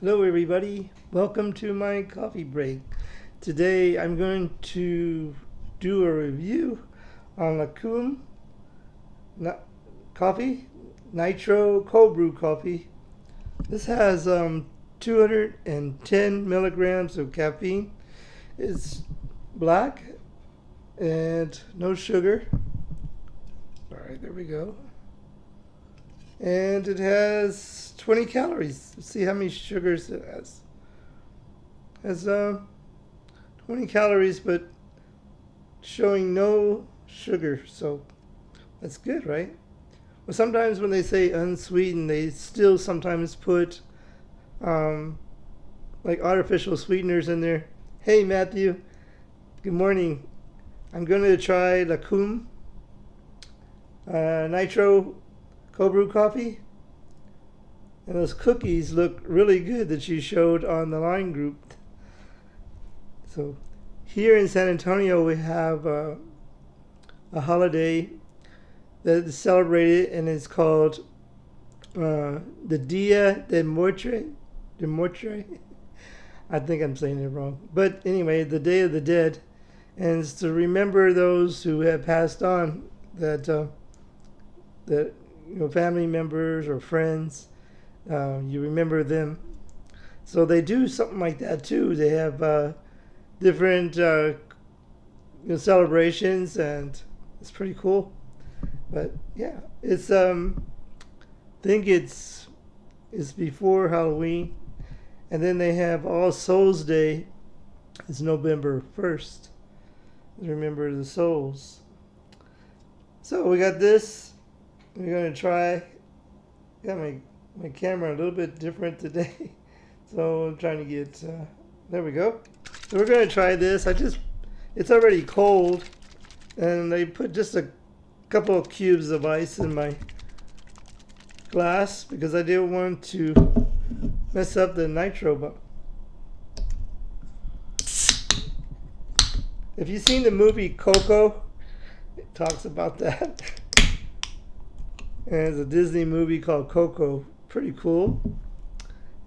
Hello everybody, welcome to my coffee break. Today I'm going to do a review on Colombe coffee, Nitro cold brew coffee. This has 210 milligrams of caffeine. It's black and no sugar. Alright, there we go. And it has 20 calories. Let's see how many sugars it has. It has 20 calories, but showing no sugar. So that's good, right? Well, sometimes when they say unsweetened, they still sometimes put like artificial sweeteners in there. Hey, Matthew. Good morning. I'm going to try the Colombe Nitro cold brew coffee, and those cookies look really good that you showed on the line group. So here in San Antonio we have a holiday that is celebrated, and it's called the Dia de Muerte. I think I'm saying it wrong, but anyway, the Day of the Dead, and it's to remember those who have passed on, that family members or friends, you remember them. So they do something like that too. They have different celebrations, and it's pretty cool. But yeah, it's I think it's before Halloween, and then they have All Souls Day. It's November 1st. Remember the souls. So we got this. We're going to try. Got my camera a little bit different today. So I'm trying to get, there we go. So we're going to try this. It's already cold. And I put just a couple of cubes of ice in my glass because I didn't want to mess up the nitro. But if you've seen the movie Coco, it talks about that. And it's a Disney movie called Coco. Pretty cool.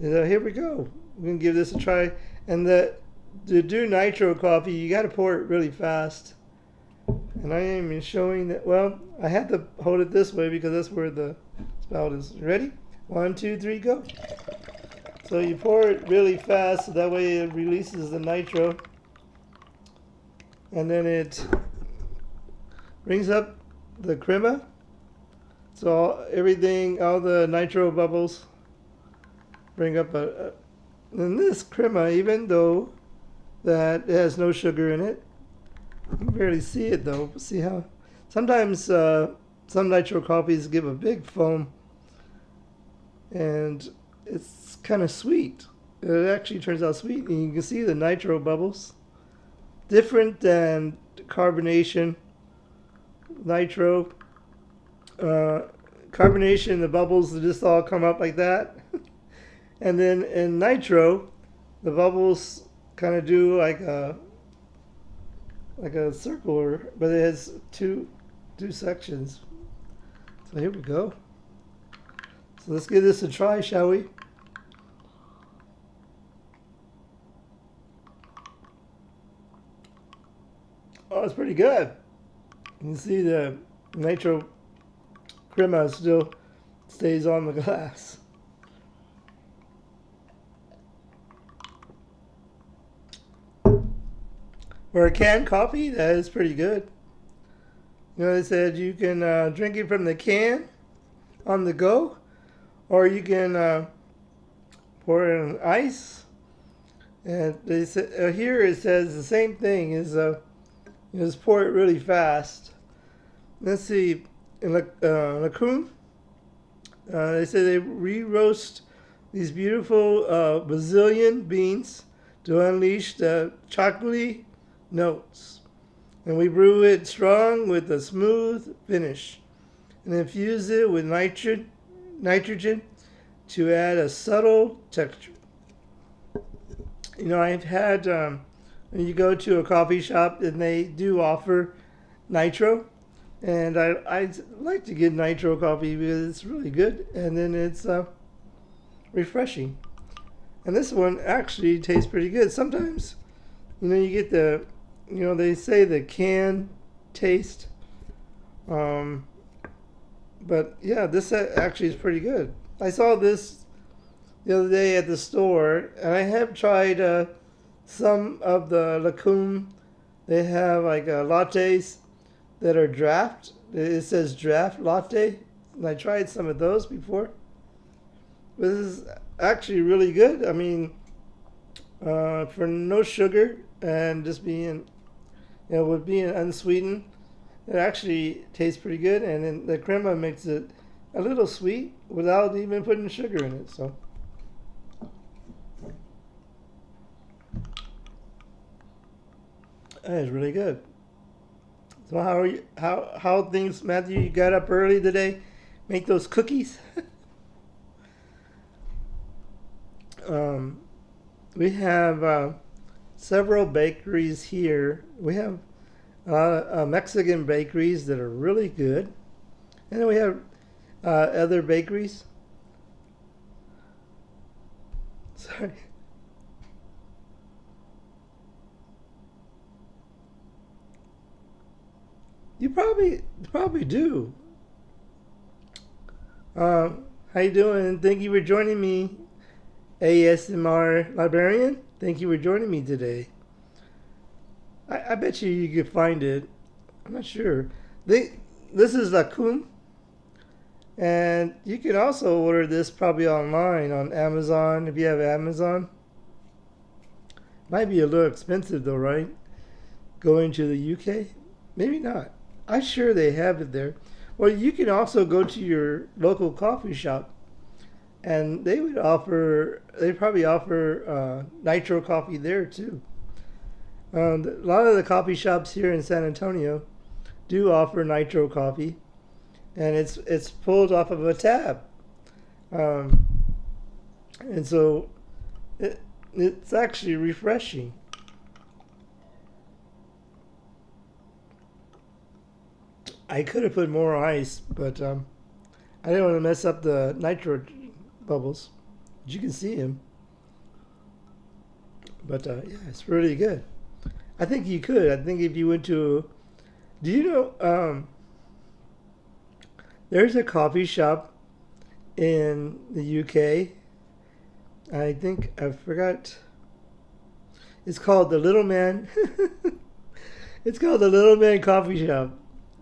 And, here we go. We're going to give this a try. And to do nitro coffee, you got to pour it really fast. And I am even showing that. Well, I had to hold it this way because that's where the spout is. Ready? 1, 2, 3, go. So you pour it really fast so that way it releases the nitro. And then it brings up the crema. So all the nitro bubbles bring up and this crema, even though that it has no sugar in it, you can barely see it though. See how sometimes some nitro coffees give a big foam, and it's kind of sweet. It actually turns out sweet, and you can see the nitro bubbles. Different than carbonation, nitro. Carbonation, the bubbles just all come up like that. And then in nitro, the bubbles kind of do like a circle, but it has two sections. So here we go. So let's give this a try, shall we? Oh, it's pretty good. You can see the nitro crema still stays on the glass. For a canned coffee, that is pretty good. You know, they said you can drink it from the can on the go, or you can pour it in ice. And they said here it says the same thing: is you just pour it really fast. Let's see. In Colombe, they say they re-roast these beautiful Brazilian beans to unleash the chocolatey notes. And we brew it strong with a smooth finish and infuse it with nitrogen to add a subtle texture. You know, I've had, when you go to a coffee shop and they do offer nitro, and I like to get nitro coffee because it's really good, and then it's refreshing. And this one actually tastes pretty good. Sometimes, you get they say the can taste. But yeah, this actually is pretty good. I saw this the other day at the store, and I have tried some of the Lacombe. They have like lattes that are draft. It says draft latte, and I tried some of those before. This is actually really good. I mean, for no sugar and just being, with being unsweetened, it actually tastes pretty good. And then the crema makes it a little sweet without even putting sugar in it. So, that is really good. So how are you? How things, Matthew? You got up early today, make those cookies. We have several bakeries here. We have Mexican bakeries that are really good, and then we have other bakeries. Sorry. You probably do. How you doing? Thank you for joining me, ASMR Librarian. Thank you for joining me today. I bet you could find it. I'm not sure. This is Lacombe, and you can also order this probably online on Amazon if you have Amazon. Might be a little expensive though, right? Going to the UK? Maybe not. I'm sure they have it there. Well, you can also go to your local coffee shop, and they probably offer nitro coffee there too. A lot of the coffee shops here in San Antonio do offer nitro coffee, and it's pulled off of a tab, and so it's actually refreshing. I could have put more ice, but I didn't want to mess up the nitro bubbles. But you can see them. But yeah, it's really good. I think you could. I think if you went to, do you know, there's a coffee shop in the UK. I think I forgot. It's called the Little Man. It's called the Little Man Coffee Shop.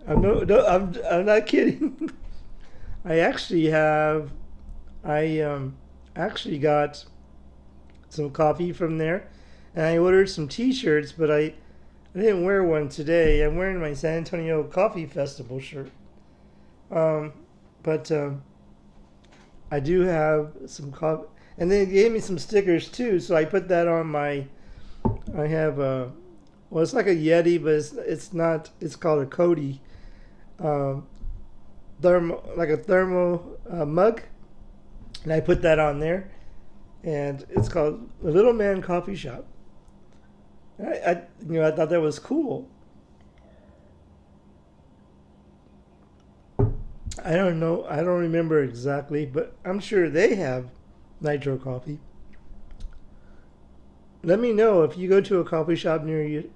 I'm not kidding. I actually actually got some coffee from there, and I ordered some T-shirts, but I didn't wear one today. I'm wearing my San Antonio Coffee Festival shirt. But I do have some coffee, and they gave me some stickers too, so I put that on my. I have well, it's like a Yeti, but it's not. It's called a Cody. Like a thermal mug, and I put that on there, and it's called the Little Man Coffee Shop. I thought that was cool. I don't know, I don't remember exactly, but I'm sure they have nitro coffee. Let me know if you go to a coffee shop near you.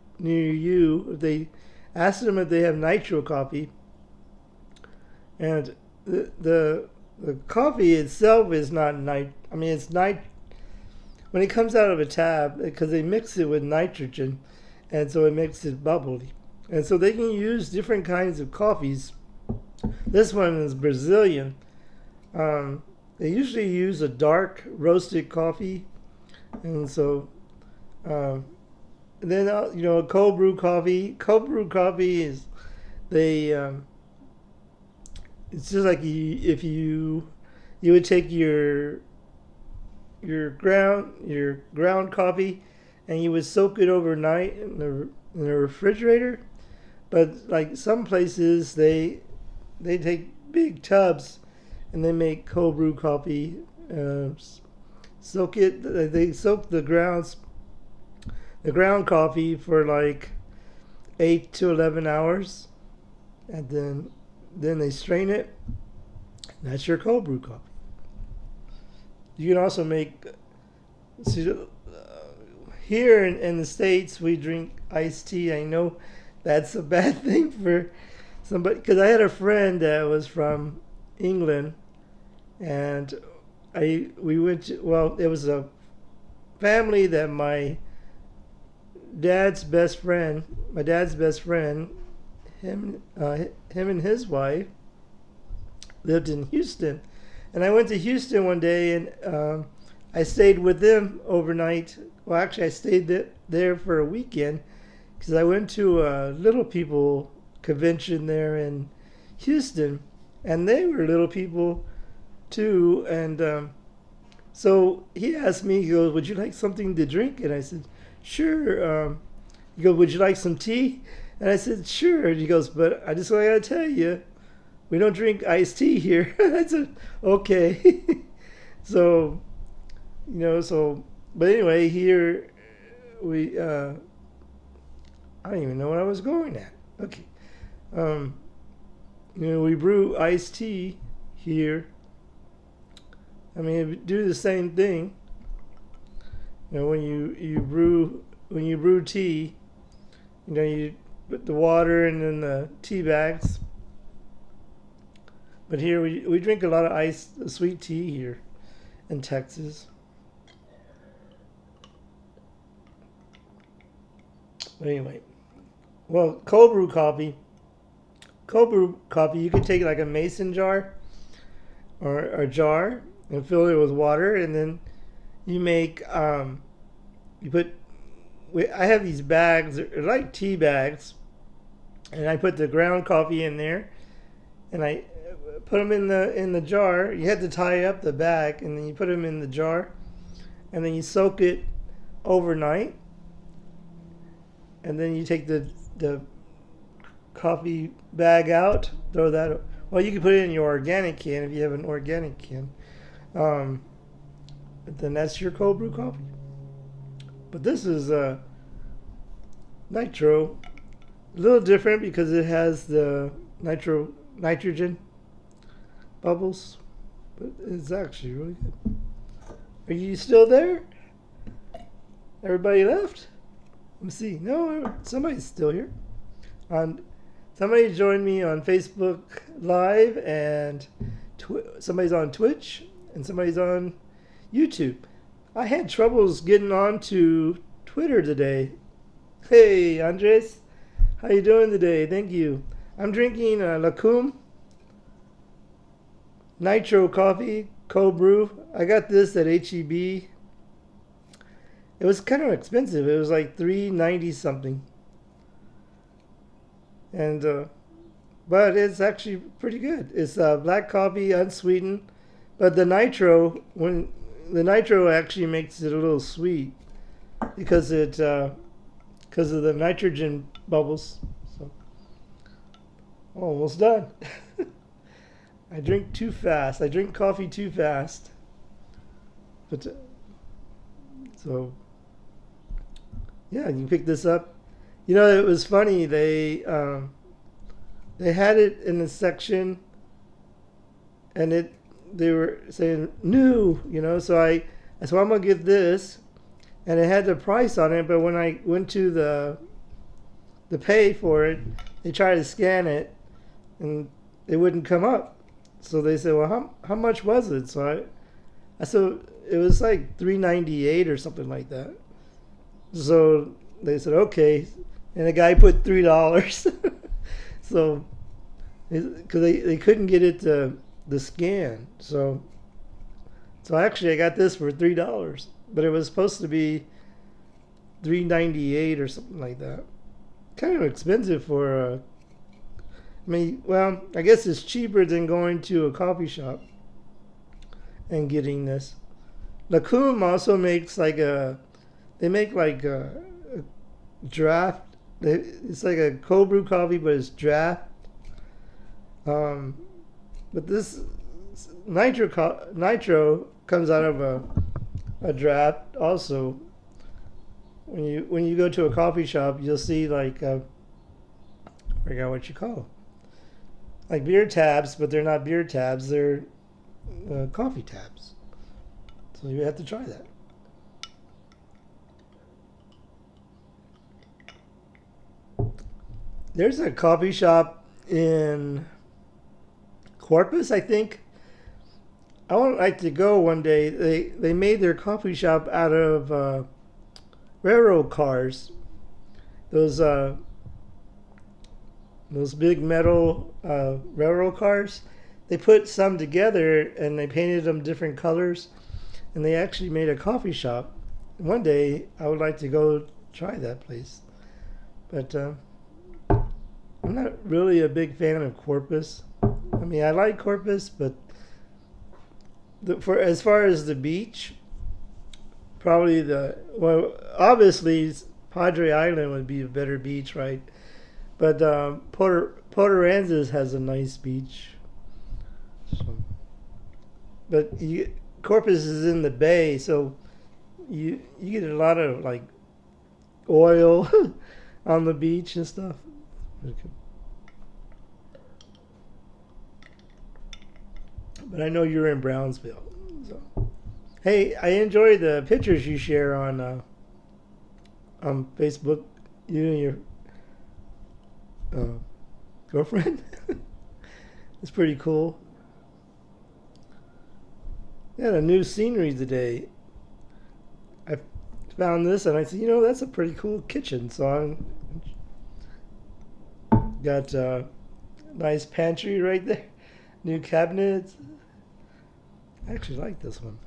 If they ask them if they have nitro coffee. And the coffee itself is not I mean, it's when it comes out of a tab, because they mix it with nitrogen, and so it makes it bubbly. And so they can use different kinds of coffees. This one is Brazilian. They usually use a dark roasted coffee, and so then cold brew coffee. Cold brew coffee is it's just like if you would take your ground coffee, and you would soak it overnight in the refrigerator. But like some places, they take big tubs and they make cold brew coffee. They soak the ground coffee for like 8 to 11 hours, and then they strain it. That's your cold brew coffee. You can also make So, here in the States, we drink iced tea. I know that's a bad thing for somebody, because I had a friend that was from England, and we went to, well, it was a family that my dad's best friend, him and his wife lived in Houston, and I went to Houston one day, and I stayed with them overnight. Well, actually, I stayed there for a weekend because I went to a little people convention there in Houston, and they were little people too. And so he asked me, he goes, "Would you like something to drink?" And I said, "Sure." He goes, "Would you like some tea?" And I said, "Sure." And he goes, "But I just gotta tell you, we don't drink iced tea here." I said, "Okay." So, but anyway, here we, I don't even know what I was going at. Okay. We brew iced tea here. I mean, we do the same thing. When you brew tea, you put the water and then the tea bags. But here we drink a lot of iced sweet tea here in Texas. But anyway, well, cold brew coffee, you can take like a mason jar or a jar and fill it with water, and then you make I have these bags, they're like tea bags, and I put the ground coffee in there, and I put them in the jar. You have to tie up the bag, and then you put them in the jar, and then you soak it overnight, and then you take the coffee bag out, throw that. Well, you can put it in your organic can if you have an organic can. But then that's your cold brew coffee. But this is nitro, a little different because it has the nitrogen bubbles, but it's actually really good. Are you still there? Everybody left? Let me see. No, somebody's still here. Somebody joined me on Facebook Live, and somebody's on Twitch, and somebody's on YouTube. I had troubles getting onto Twitter today. Hey, Andres, how you doing today? Thank you. I'm drinking Lacombe Nitro Coffee Cold Brew. I got this at HEB. It was kind of expensive. It was like $3.90 something. And but it's actually pretty good. It's black coffee, unsweetened, but the nitro actually makes it a little sweet because of the nitrogen bubbles. So almost done. I drink too fast. I drink coffee too fast. But so yeah, you can pick this up. It was funny. They had it in the section, and they were saying new. So I'm gonna get this, and it had the price on it. But when I went to the pay for it, they tried to scan it, and it wouldn't come up. So they said, "Well, how much was it?" So I said it was like $3.98 or something like that. So they said, "Okay." And the guy put $3. So, because they couldn't get it to the scan. So actually I got this for $3, but it was supposed to be $3.98 or something like that. Kind of expensive for I guess it's cheaper than going to a coffee shop and getting this. Lacombe also makes they make like a draft. It's like a cold brew coffee, but it's draft. But this nitro comes out of a draft also. When you go to a coffee shop, you'll see I forgot what you call them. Like beer tabs, but they're not beer tabs. They're coffee tabs. So you have to try that. There's a coffee shop in Corpus, I think. I would like to go one day. They made their coffee shop out of railroad cars. Those big metal railroad cars. They put some together and they painted them different colors, and they actually made a coffee shop. One day I would like to go try that place, but I'm not really a big fan of Corpus. I mean, I like Corpus, but for as far as the beach, probably obviously Padre Island would be a better beach, right? But Port Aransas has a nice beach. So, but Corpus is in the bay, so you get a lot of like oil on the beach and stuff. Okay. But I know you're in Brownsville. So. Hey, I enjoy the pictures you share on Facebook. You and your girlfriend. It's pretty cool. They had a new scenery today. I found this and I said, that's a pretty cool kitchen. So I got a nice pantry right there. New cabinets. I actually like this one.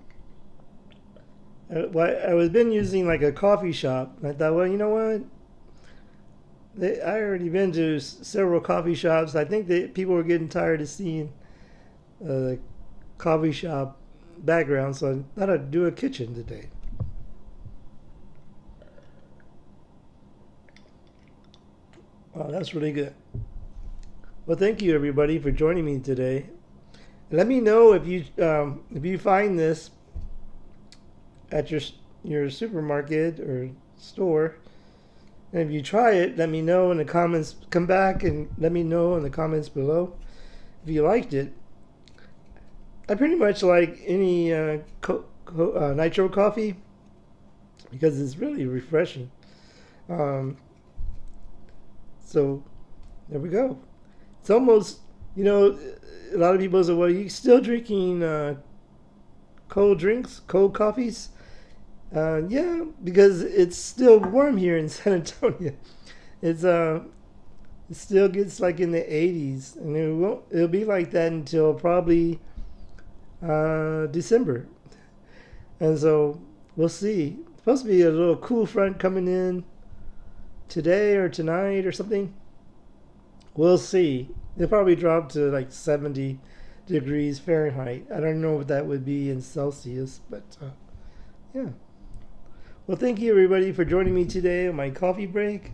I was been using like a coffee shop. And I thought, well, you know what? I already been to several coffee shops. I think that people were getting tired of seeing the coffee shop background, so I thought I'd do a kitchen today. Wow, that's really good. Well, thank you everybody for joining me today. Let me know if you find this at your supermarket or store. And if you try it, let me know in the comments. Come back and let me know in the comments below if you liked it. I pretty much like any nitro coffee because it's really refreshing. So there we go. It's almost, a lot of people say, well, you still drinking cold drinks, cold coffees? Yeah, because it's still warm here in San Antonio. It still gets like in the 80s, and it'll be like that until probably December. And so we'll see. It's supposed to be a little cool front coming in today or tonight or something. We'll see. It'll probably drop to like 70 degrees Fahrenheit. I don't know what that would be in Celsius, but yeah. Well, thank you everybody for joining me today on my coffee break.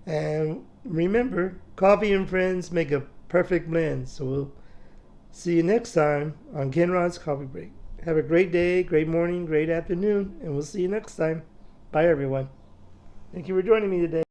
And remember, coffee and friends make a perfect blend. So we'll see you next time on Ken Rod's Coffee Break. Have a great day, great morning, great afternoon, and we'll see you next time. Bye everyone. Thank you for joining me today.